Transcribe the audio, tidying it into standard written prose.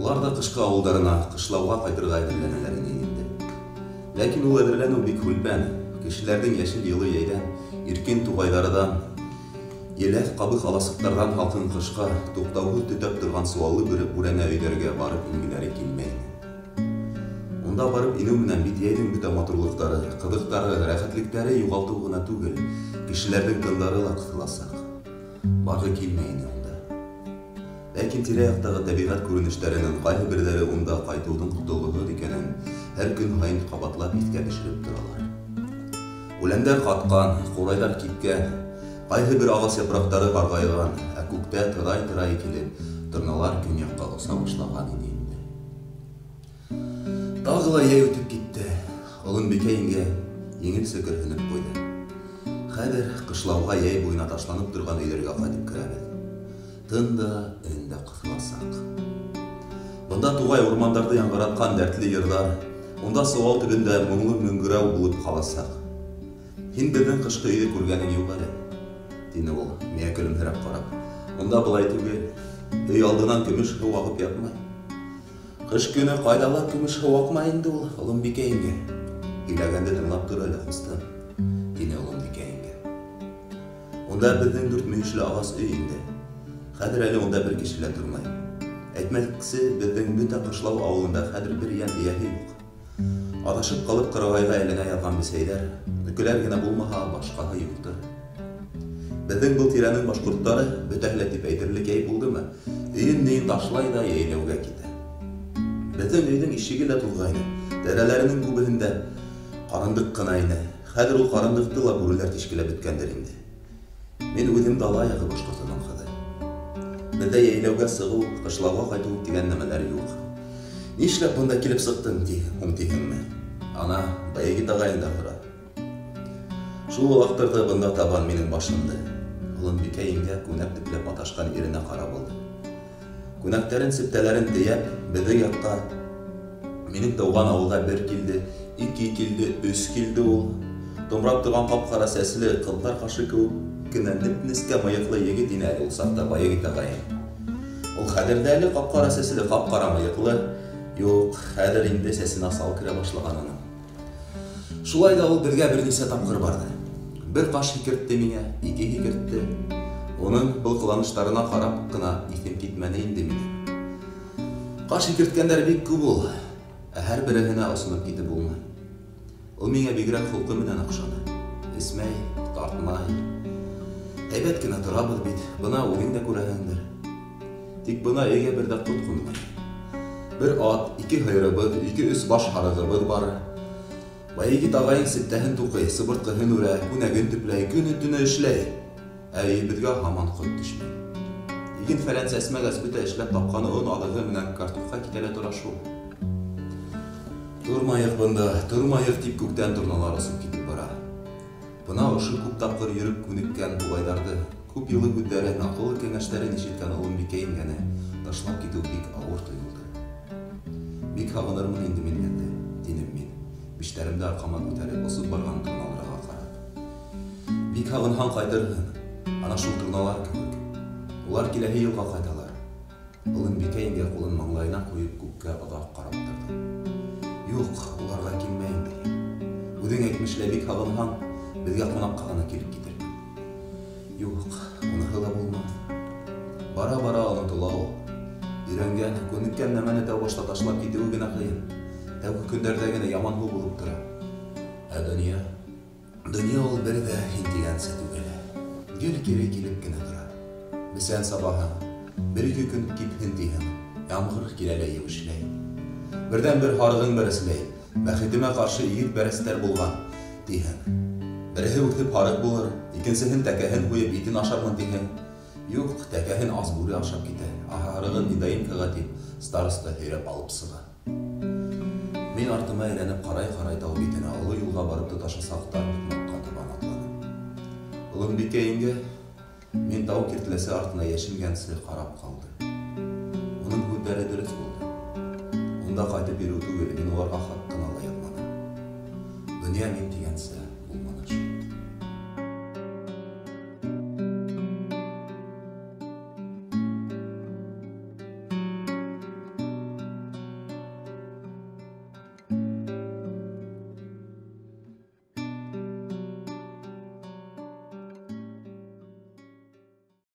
Улар да кышкы авылдарына, кышлауга кайтырга әзерләнәләр инде. Ләкин ул әзерләнү бик хүлпән. Кешеләрнең яшел йылы яйдан, иркен тугайлардан, еләк кабык аласыктардан халкын кышка туктаулы төтәп торган суаллы бер бүрәнә өйләргә барып ингеләре килмәй. Унда барып инү менән бит яйдың бүтән матурлыктары, кызыктары, рәхәтлектәре югалту гына түгел, кешеләрнең тындары ла кысыласак. Бары килмәй инде унда. Ләкин тирә-яктагы табигать күренешләренең кайһы бирләре унда кайтуның кутылыгы икәнен һәр көн һайын кабатлап искә төшереп торалар. Үләндәр каткан, курайдар кипкән, кайһы бер агас япрактары каргайган, ә күктә тырай-тырай килеп, торналар көньякка оса башлаган иде инде. Тагы ла яй үтеп китте. Олынбикә иңгә еңел сөкөрһөнөп куйды. Хәзер кышлауга яй буена ташланып торган өйләргә кайтып керәбез. Тында өндә кысласак. Бында тугай урмандарды яңгыраткан дәртле йырдар, унда суал төбендә моңлы мөңгерәү булып каласак. Һин безнең кышкы өйдә күргәнең юк әле, дине ул, миңа көлемһерәп карап. Унда былай түгел, өй алдынан көмеш һыу агып ятмай. Кыш көне кайдала көмеш һыу акмай инде ул, Олымбикә иңгә. Иләгәнде тыңлап тор әле, хустым, дине Олымбикә иңгә. Унда безнең 4 мөешле агас өй инде. Хәзер әле унда бер кеше лә тормай. Әйтмәкче, безнең бүтән кышлау авылында хәзер бер ян ияһе юк. Адашып калып кырыгайга әйләнә язган бесәйләр, нүкеләр генә булмаһа, башкаһы юктыр. Безнең был тирәнең башкортлары бөтәһләр дип әйтерлек әй булдымы, өйен-нөйен ташлай да яйләүгә китә. Безнең өйнең ишеге лә тулгайны, тәрәләренең күбеһендә карындык кына ине. Хәзер ул карындыкты ла бүреләр тишкеләп беткәндер инде. Мин үҙем дала ягы башкортының кызы. Бездә яйләүгә сыгыу, кышлауга кайту дигән нәмәләр юк. Нишләп бында килеп сыктың тиһеңме? Ана, баягы тагайында тора. Шул вакытта бында табан минең башымды. Олымбикә иңгә күнәк дипләп маташкан иренә карап алды. Күнәктәрен, септәләрен тейәп, безнең якка минең тауган авылга 1 килде, 2 килде, 3 килде ул. Томрап торган капкара сәсле кызлар кашы кеүек кенә нескә мыеклы егет ине әле ул сакта баягы тагай. Ул хәзердә әле капкара сәсле, капкара мыеклы. Юк, хәзер инде сәсенә сал керә башлаган аның. Шулай да ул безгә бернисә тапкыр барды. Бер каш һикертте миңа, 2 һикертте. Оның был кыланыштарына карап кына исем китмәде инде мине. Каш һикерткәндәр бик күп ул, ә һәр береһенә осынып китеп булмый. Ул миңа бигрәк холкы менән охшаны. Эсмәй, тартмай. Әйбәт кенә торабыз бит, бына үгең дә күрәһеңдер. Тик бына өйгә бер дә кут кунмай. Бер ат, 2 һыйрыбыз, 2-3 баш һарыгыбыз бар. Баягы тагайың септәһен туҡый, сыбыртҡыһын үрә, күнәген төпләй, көнө-төнө эшләй. Ә безгә һаман ҡот төшмәй. Иген-фәлән сәсмәгәс бөтә эшләп тапҡаны он аҙығы менән картуфҡа китәлә тора шул. Тормайыҡ бында, тормайыҡ тип күктән торналар осоп китеп бара. Бына ошо күп тапҡыр йөрөп күнеккән буғайҙарҙы, күп йылы һүҙҙәрен, аҡыллы кәңәштәрен ишеткән Олымбикә иңгәне ташлап китеү бик ауыр тойолдо. Бик һағынырмын инде мин инде, динем мин, биштәремде арҡама күтәреп осоп барған торналарға ҡарап. Бик һағынһаң ҡайтырһың, ана шул торналар кеүек. Улар киләһе йылға ҡайталар. Олымбикә иңгә ҡулын маңлайына ҡуйып күккә оҙаҡ ҡарап торҙо. Юҡ, уларға килмәй инде. Үҙең әйтмешләй бик һағынһаң, беҙгә ҡунаҡҡа ғына килеп китер. Юҡ, уныһы ла булмаҫ. Бара-бара онотола ул. Өйрәнгән, күнеккән нәмәне тәү башта ташлап китеүе генә ҡыйын. Тәүге көндәрҙә генә яман һыу булып тора. Ә донъя ул бер ҙә һин тигәнсә түгел. Гел кире килеп кенә тора. Бесән сабаһы, 1-2 көн кипһен тиһең, ямғыр киләләй еүешләй. Берҙән-бер һарығың бәрәсләй, бәхетемә ҡаршы егет бәрәстәр булған тиһең. Береһе үҫеп һарыҡ булыр, икенсеһен тәкәһен ҡуйып итен ашармын тиһең. Юҡ, тәкәһен ас бүре ашап китә. Һарығын Идаинкаға тип староста һөйрәп алып сыға. Мин артыма әйләнеп ҡарай-ҡарай тау битенә оло юлға барып тоташасаҡ тармаҡҡа табан атланым. Олымбикә иңгә мин тау киртләсе артына йәшенгәнсе ҡарап ҡалды. Уның һүҙҙәре дөрөҫ булды. Унда ҡайтып йөрөү түгел, мин уларға хаҡ ҡына ла яҙманым. Донъя мин тигәнсә